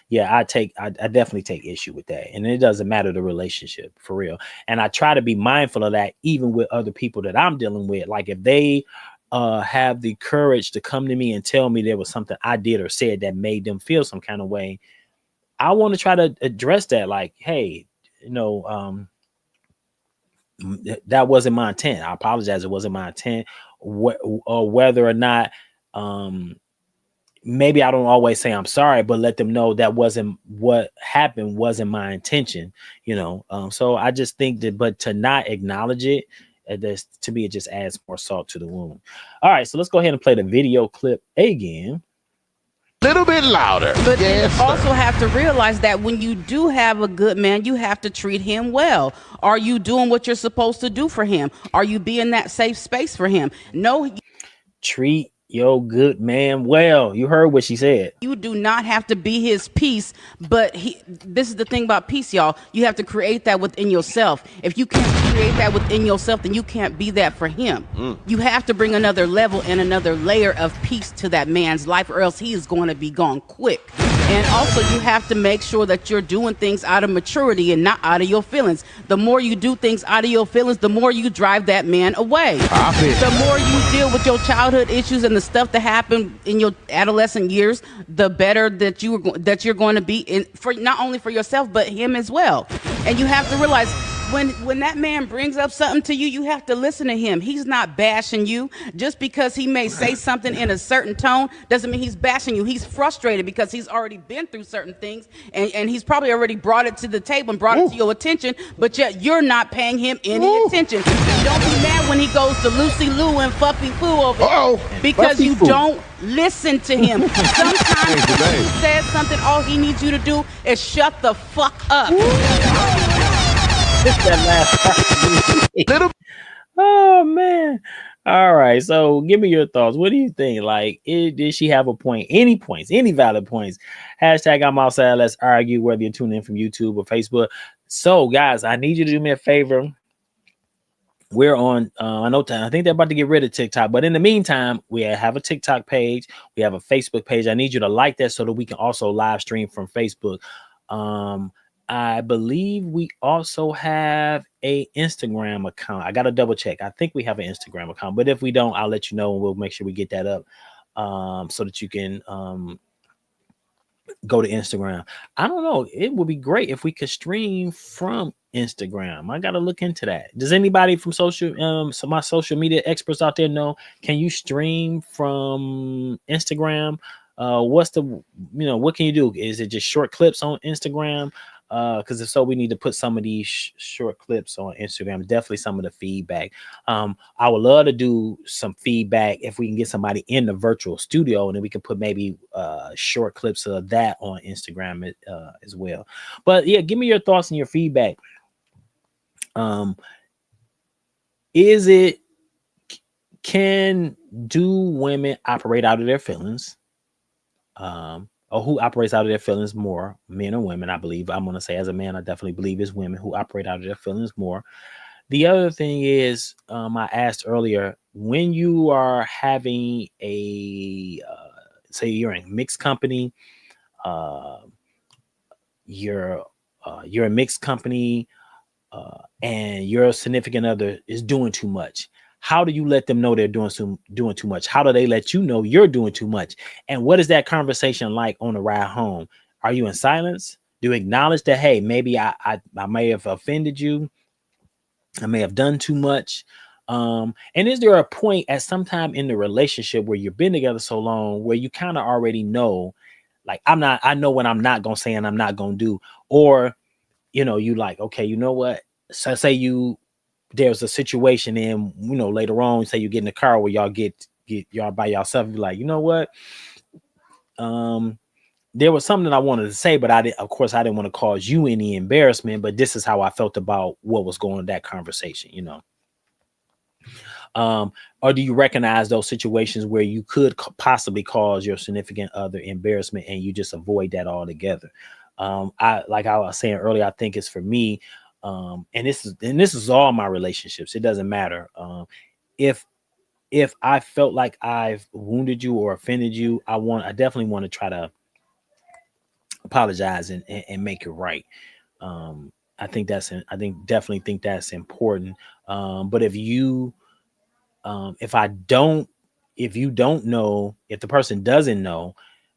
Yeah, I definitely take issue with that. And it doesn't matter the relationship, for real. And I try to be mindful of that even with other people that I'm dealing with. Like if they have the courage to come to me and tell me there was something I did or said that made them feel some kind of way, I want to try to address that. Like, hey, that wasn't my intent. I apologize. It wasn't my intent. Or whether or not, maybe I don't always say I'm sorry, but let them know that wasn't what happened, wasn't my intention, So I just think that, but to not acknowledge it, to me, it just adds more salt to the wound. All right, so let's go ahead and play the video clip again. Little bit louder. But yes, you also have to realize that when you do have a good man, you have to treat him well. Are you doing what you're supposed to do for him? Are you being that safe space for him? No. Treat your good man well. You heard what she said. You do not have to be his peace, but this is the thing about peace, y'all. You have to create that within yourself. If you can't create that within yourself, then you can't be that for him. You have to bring another level and another layer of peace to that man's life, or else he is going to be gone quick. And also, you have to make sure that you're doing things out of maturity and not out of your feelings. The more you do things out of your feelings, the more you drive that man away. The more you deal with your childhood issues and the stuff that happened in your adolescent years, the better that you're going to be for not only for yourself but him as well. And you have to realize, when that man brings up something to you, you have to listen to him. He's not bashing you. Just because he may say something in a certain tone doesn't mean he's bashing you. He's frustrated because he's already been through certain things, and he's probably already brought it to the table and brought it to your attention, but yet you're not paying him any attention. And don't be mad when he goes to Lucy Lou and Fuppy Poo over it, because you don't listen to him. Sometimes when he says something, all he needs you to do is shut the fuck up. That last oh man. All right, so give me your thoughts. What do you think? Like, did she have a point? Any points? Any valid points? Hashtag I'm outside. Let's argue, whether you're tuning in from YouTube or Facebook. So guys, I need you to do me a favor. We're on I know I think they're about to get rid of TikTok, but in the meantime, we have a TikTok page, we have a Facebook page. I need you to like that so that we can also live stream from Facebook. I believe we also have a Instagram account. I got to double check. I think we have an Instagram account, but if we don't, I'll let you know and we'll make sure we get that up so that you can go to Instagram. I don't know. It would be great if we could stream from Instagram. I got to look into that. Does anybody from my social media experts out there know, can you stream from Instagram? What can you do? Is it just short clips on Instagram? Because if so, we need to put some of these short clips on Instagram. Definitely some of the feedback. I would love to do some feedback if we can get somebody in the virtual studio, and then we can put maybe short clips of that on Instagram as well. But yeah, give me your thoughts and your feedback. Do women operate out of their feelings? Or who operates out of their feelings more, men or women? I believe, I'm going to say as a man, I definitely believe it's women who operate out of their feelings more. The other thing is, I asked earlier, when you are having say you're in mixed company, you're a mixed company, and your significant other is doing too much. How do you let them know they're doing too much? How do they let you know you're doing too much? And what is that conversation like on the ride home? Are you in silence? Do you acknowledge that, hey, maybe I may have offended you? I may have done too much. And is there a point at some time in the relationship where you've been together so long where you kind of already know, like, I know what I'm not gonna say and I'm not gonna do, or you like, okay, you know what? So say there's a situation in, later on, say you get in the car where y'all get y'all by yourself, and be like, you know what? There was something I wanted to say, but I didn't want to cause you any embarrassment, but this is how I felt about what was going on in that conversation, or do you recognize those situations where you could possibly cause your significant other embarrassment and you just avoid that altogether? Like I was saying earlier, I think it's for me, and this is all my relationships. It doesn't matter. If I felt like I've wounded you or offended you, I definitely want to try to apologize and make it right. I definitely think that's important. But if you don't know, if the person doesn't know,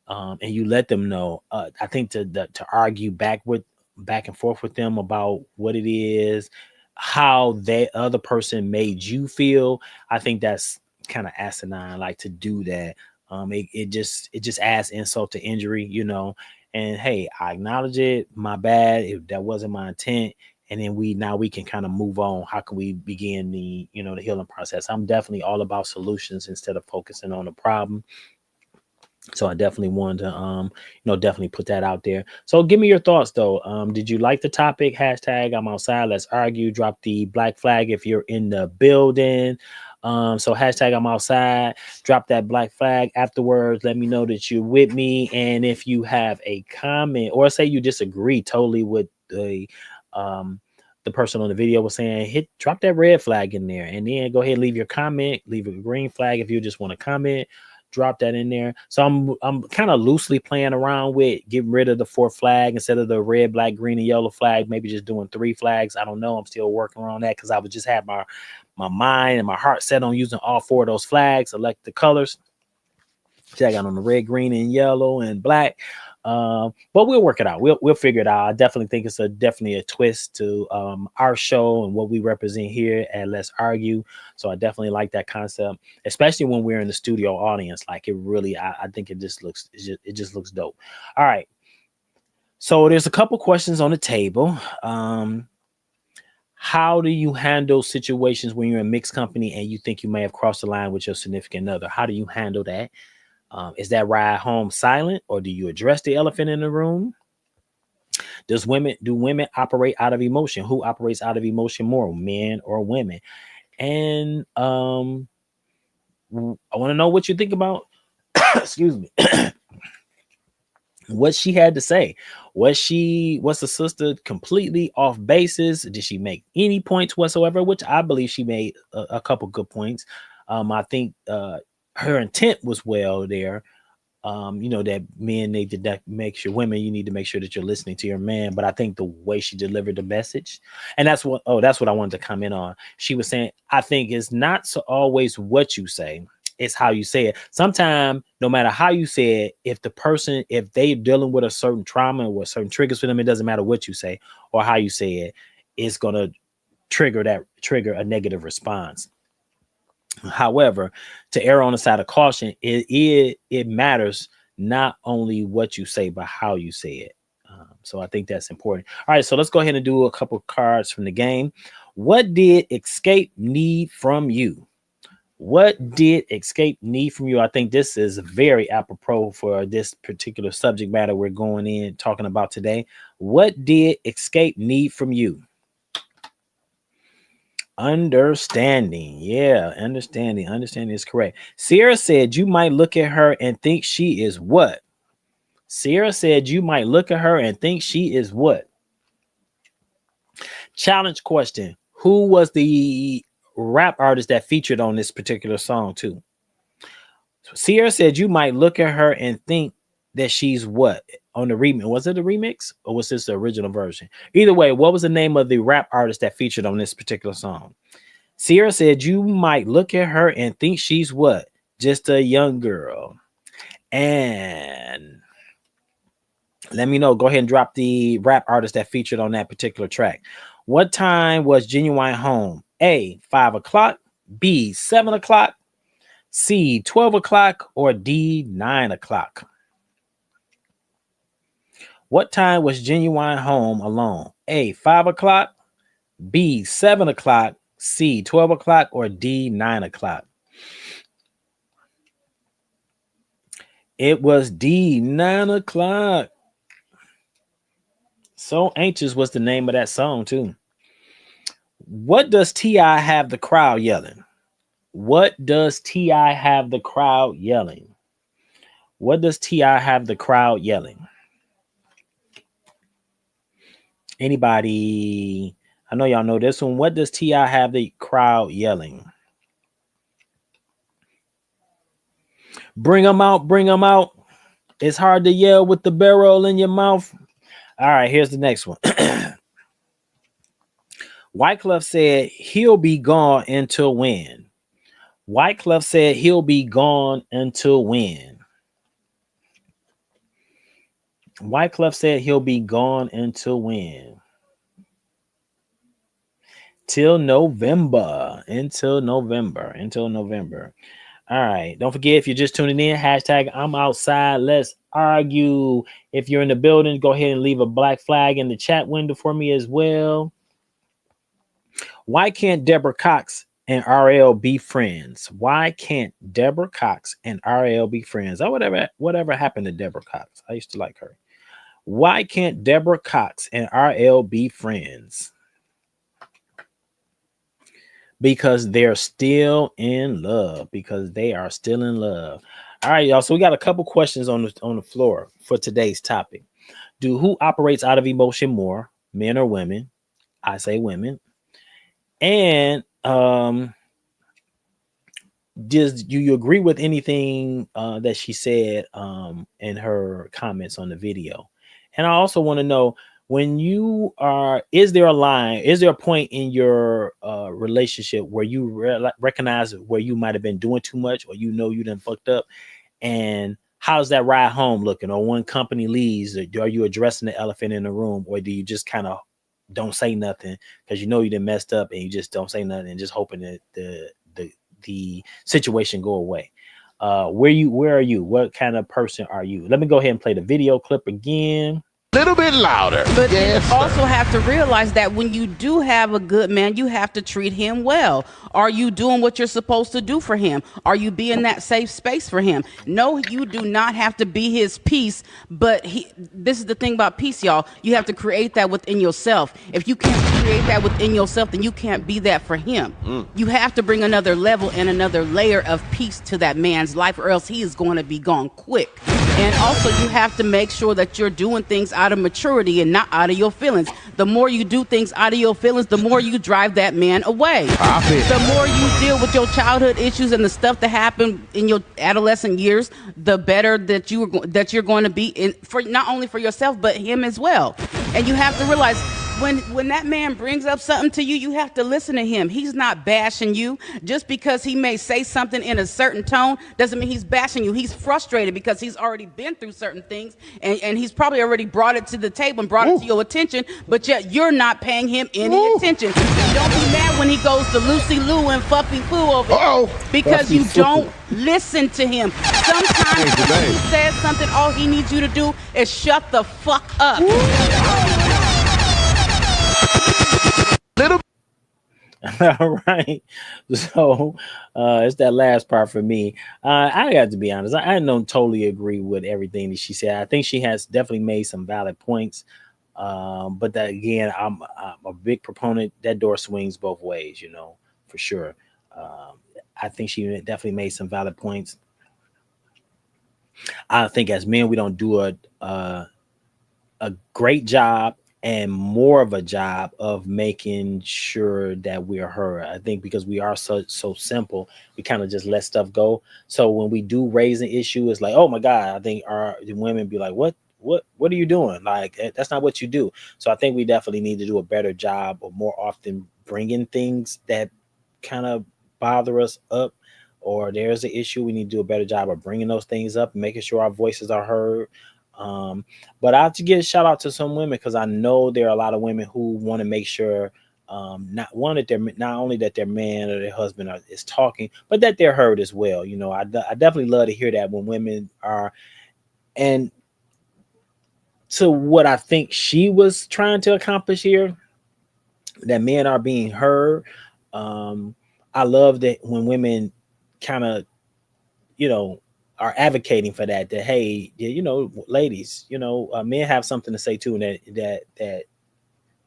and you let them know, I think to argue back and forth with them about what it is, how that other person made you feel, I think that's kind of asinine, like, to do that. It just adds insult to injury, and hey, I acknowledge it, my bad, if that wasn't my intent. And then we can kind of move on. How can we begin the healing process? I'm definitely all about solutions instead of focusing on the problem. So I definitely wanted to, definitely put that out there. So give me your thoughts though. Did you like the topic? Hashtag I'm outside. Let's argue. Drop the black flag if you're in the building. So hashtag I'm outside. Drop that black flag afterwards. Let me know that you're with me. And if you have a comment or say you disagree totally with the person on the video was saying, drop that red flag in there, and then go ahead and leave your comment. Leave a green flag if you just want to comment. Drop that in there. So I'm kind of loosely playing around with getting rid of the 4th flag instead of the red, black, green, and yellow flag. Maybe just doing 3 flags. I don't know. I'm still working on that because I would just have my mind and my heart set on using all 4 of those flags. Select the colors. I got on the red, green, and yellow and black. But we'll work it out. We'll figure it out. I definitely think it's definitely a twist to our show and what we represent here at Let's Argue. So I definitely like that concept, especially when we're in the studio audience. Like, it really, I think it just looks dope. All right. So there's a couple questions on the table. How do you handle situations when you're in mixed company and you think you may have crossed the line with your significant other? How do you handle that? Is that ride home silent, or do you address the elephant in the room? Do women operate out of emotion? Who operates out of emotion more, men or women? And I want to know what you think about excuse me what she had to say. Was the sister completely off basis? Did she make any points whatsoever? Which I believe she made a couple good points. I think her intent was well there. That men need to make sure, women, you need to make sure that you're listening to your man. But I think the way she delivered the message, and that's what I wanted to comment on. She was saying, I think it's not so always what you say, it's how you say it. Sometimes, no matter how you say it, if they're dealing with a certain trauma or certain triggers for them, it doesn't matter what you say or how you say it, it's going to trigger a negative response. However, to err on the side of caution, it matters not only what you say, but how you say it. So I think that's important. All right, so let's go ahead and do a couple cards from the game. What did Xscape need from you? What did Xscape need from you? I think this is very apropos for this particular subject matter we're going in talking about today. What did Xscape need from you? Understanding. Yeah, understanding. Understanding is correct. Sierra said you might look at her and think she is what? Sierra said you might look at her and think she is what? Challenge question. Who was the rap artist that featured on this particular song too? So Sierra said you might look at her and think that she's what? On the remix. Was it a remix or was this the original version? Either way, what was the name of the rap artist that featured on this particular song? Sierra said you might look at her and think she's what? Just a young girl. And let me know. Go ahead and drop the rap artist that featured on that particular track. What time was Genuine home? A, 5 o'clock, B, 7 o'clock, C, 12 o'clock, or D, 9 o'clock? What time was Genuine home alone? A, 5 o'clock, B, 7 o'clock, C, 12 o'clock, or D, 9 o'clock? It was D, 9 o'clock. So Anxious was the name of that song, too. What does T.I. have the crowd yelling? What does T.I. have the crowd yelling? What does T.I. have the crowd yelling? Anybody? I know y'all know this one. What does T.I. have the crowd yelling? Bring them out, bring them out. It's hard to yell with the barrel in your mouth. All right, here's the next one. Wyclef said he'll be gone until when? Wyclef said he'll be gone until when? Wyclef said he'll be gone until when? Till November. Until November. Until November. All right. Don't forget, if you're just tuning in, hashtag I'm outside. Let's argue. If you're in the building, go ahead and leave a black flag in the chat window for me as well. Why can't Deborah Cox and RL be friends? Why can't Deborah Cox and RL be friends? Oh, whatever happened to Deborah Cox? I used to like her. Why can't Deborah Cox and RL be friends? Because they're still in love. Because they are still in love. All right, y'all. So we got a couple questions on the floor for today's topic. Who operates out of emotion more, men or women? I say women. And do you agree with anything that she said in her comments on the video? And I also want to know, when you are, is there a point in your relationship where you recognize where you might have been doing too much, or you done fucked up? And how's that ride home looking? Or when company leaves, are you addressing the elephant in the room, or do you just kind of don't say nothing because you done messed up, and you just don't say nothing and just hoping that the situation go away? Where are you? What kind of person are you? Let me go ahead and play the video clip again. Little bit louder. But yes, you also have to realize that when you do have a good man, you have to treat him well. Are you doing what you're supposed to do for him? Are you being that safe space for him? No, you do not have to be his peace, but this is the thing about peace, y'all. You have to create that within yourself. If you can't create that within yourself, then you can't be that for him. You have to bring another level and another layer of peace to that man's life, or else he is going to be gone quick. And also, you have to make sure that you're doing things out of maturity and not out of your feelings. The more you do things out of your feelings, the more you drive that man away. The more you deal with your childhood issues and the stuff that happened in your adolescent years, the better that you're going to be for not only for yourself but him as well. And you have to realize, when that man brings up something to you, you have to listen to him. He's not bashing you. Just because he may say something in a certain tone doesn't mean he's bashing you. He's frustrated because he's already been through certain things, and he's probably already brought it to the table and brought it to your attention, but yet you're not paying him any attention. Don't be mad when he goes to Lucy Lou and Fuppy Foo over because you don't listen to him. Sometimes when he says something, all he needs you to do is shut the fuck up. All right. So it's that last part for me. I got to be honest. I don't totally agree with everything that she said. I think she has definitely made some valid points. But that again, I'm a big proponent. That door swings both ways, for sure. I think she definitely made some valid points. I think as men, we don't do a great job and more of a job of making sure that we're heard. I think because we are so simple, we kind of just let stuff go. So when we do raise an issue, it's like, oh my God, I think the women be like, what are you doing? Like, that's not what you do. So I think we definitely need to do a better job of more often bringing things that kind of bother us up, or there's an issue. We need to do a better job of bringing those things up and making sure our voices are heard. But I have to give a shout out to some women because I know there are a lot of women who want to make sure not only that their man or their husband is talking, but that they're heard as well. I definitely love to hear that when women are, and to what I think she was trying to accomplish here, that men are being heard. Um, I love that when women kind of, you know, are advocating for that. That hey, ladies, men have something to say too, and that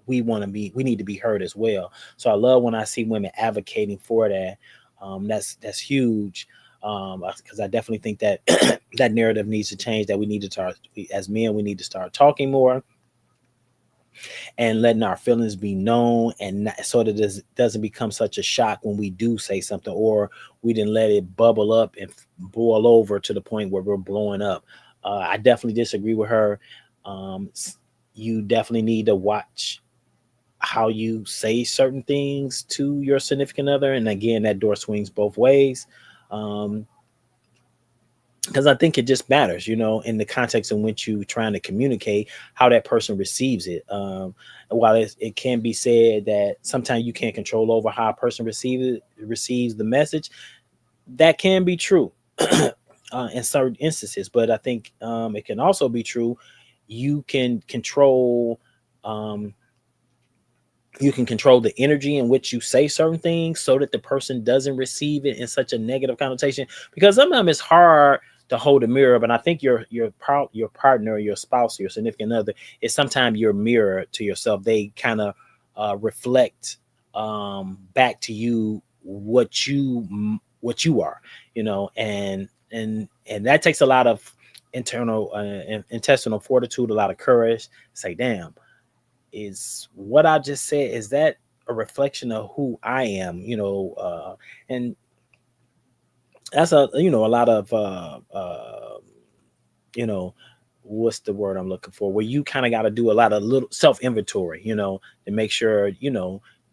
we need to be heard as well. So I love when I see women advocating for that. That's huge. Because I definitely think that that narrative needs to change. That we need to start as men. We need to start talking more and letting our feelings be known, and not, so that it doesn't become such a shock when we do say something, or we didn't let it bubble up and boil over to the point where we're blowing up. I definitely disagree with her. You definitely need to watch how you say certain things to your significant other, and again, that door swings both ways. Um, because I think it just matters, in the context in which you trying to communicate, how that person receives it. While it can be said that sometimes you can't control over how a person receives the message, that can be true in certain instances. But I think it can also be true. You can control. You can control the energy in which you say certain things so that the person doesn't receive it in such a negative connotation. Because sometimes it's hard to hold a mirror, but I think your partner, your spouse, your significant other is sometimes your mirror to yourself. They kind of reflect back to you what you are, and that takes a lot of internal intestinal fortitude, a lot of courage. Say, damn, is what I just said, is that a reflection of who I am? And that's a lot of you know, what's the word I'm looking for? Where you kind of got to do a lot of little self inventory, to make sure,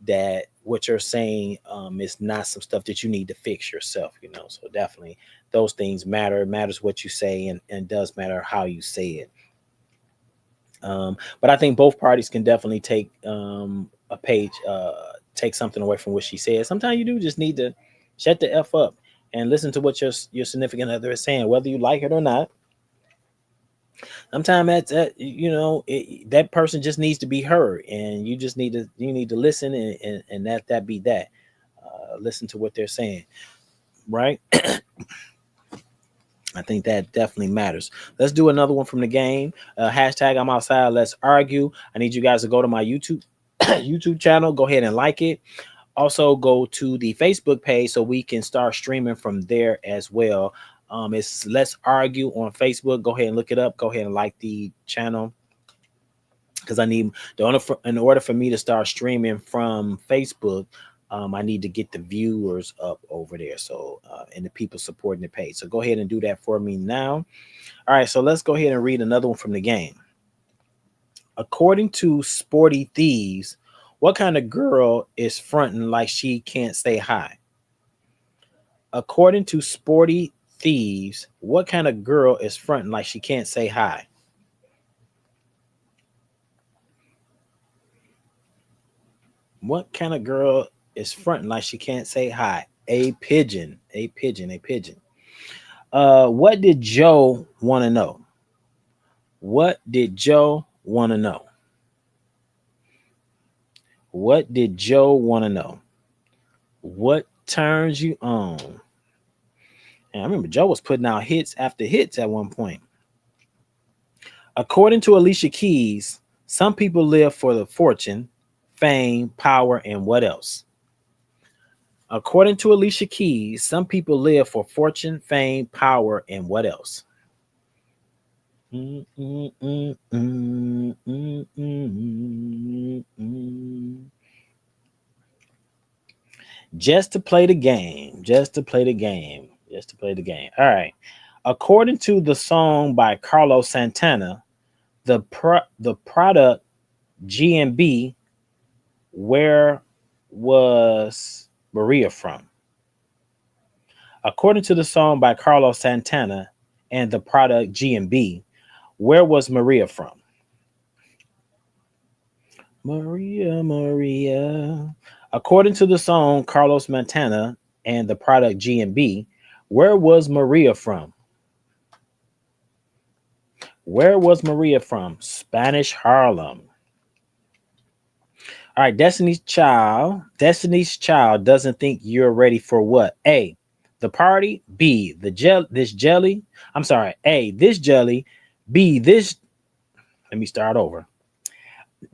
that what you're saying is not some stuff that you need to fix yourself. So definitely those things matter. It matters what you say, and does matter how you say it. But I think both parties can definitely take something away from what she said. Sometimes you do just need to shut the F up and listen to what your significant other is saying, whether you like it or not. Sometimes that person just needs to be heard, and you need to listen, and that be that. Listen to what they're saying, right? I think that definitely matters. Let's do another one from the game. Hashtag I'm outside. Let's argue. I need you guys to go to my YouTube YouTube channel. Go ahead and like it. Also, go to the Facebook page so we can start streaming from there as well. It's Let's Argue on Facebook. Go ahead and look it up. Go ahead and like the channel, because I need in order for me to start streaming from Facebook. I need to get the viewers up over there, so and the people supporting the page. So go ahead and do that for me now. All right, so let's go ahead and read another one from the game. According to Sporty Thieves, what kind of girl is fronting like she can't say hi? According to Sporty Thieves, what kind of girl is fronting like she can't say hi? What kind of girl is fronting like she can't say hi? A pigeon. What did Joe want to know? What did Joe want to know? What did Joe want to know? What turns you on? And I remember Joe was putting out hits after hits at one point. According to Alicia Keys, some people live for the fortune, fame, power, and what else? According to Alicia Keys, some people live for fortune, fame, power, and what else? Just to play the game. All right. According to the song by Carlos Santana, the product GMB, where was Maria from? According to the song by Carlos Santana and the product GMB, Where was Maria from? Maria, Maria. According to the song Carlos Montana and the product G&B, where was Maria from? Where was Maria from? Spanish Harlem. All right, Destiny's Child. Destiny's Child doesn't think you're ready for what? A, the party. B, this jelly. I'm sorry. A, this jelly. B, this. Let me start over.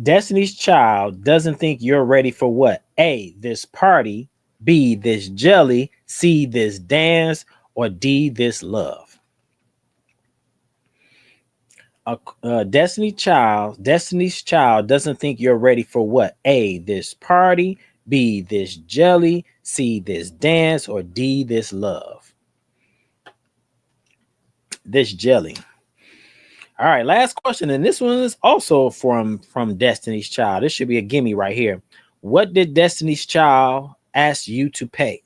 Destiny's Child doesn't think you're ready for what? A, this party. B, this jelly. C, this dance. Or D, this love. Destiny's Child doesn't think you're ready for what? A, this party. B, this jelly. C, this dance. Or D, this love. This jelly. All right, last question, and this one is also from Destiny's Child. This should be a gimme right here. What did Destiny's Child ask you to pay?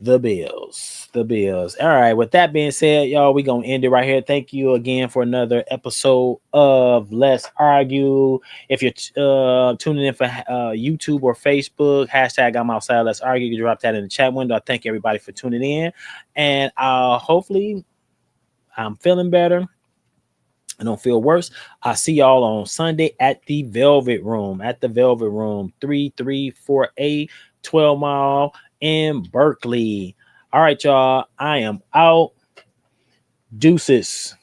The bills. The bills. All right, with that being said, y'all, we're going to end it right here. Thank you again for another episode of Let's Argue. If you're tuning in for YouTube or Facebook, hashtag I'm outside, Let's Argue. You can drop that in the chat window. I thank everybody for tuning in. And hopefully I'm feeling better. I don't feel worse. I'll see y'all on Sunday at the Velvet Room. 3348 12 Mile in Berkeley. All right, y'all. I am out. Deuces.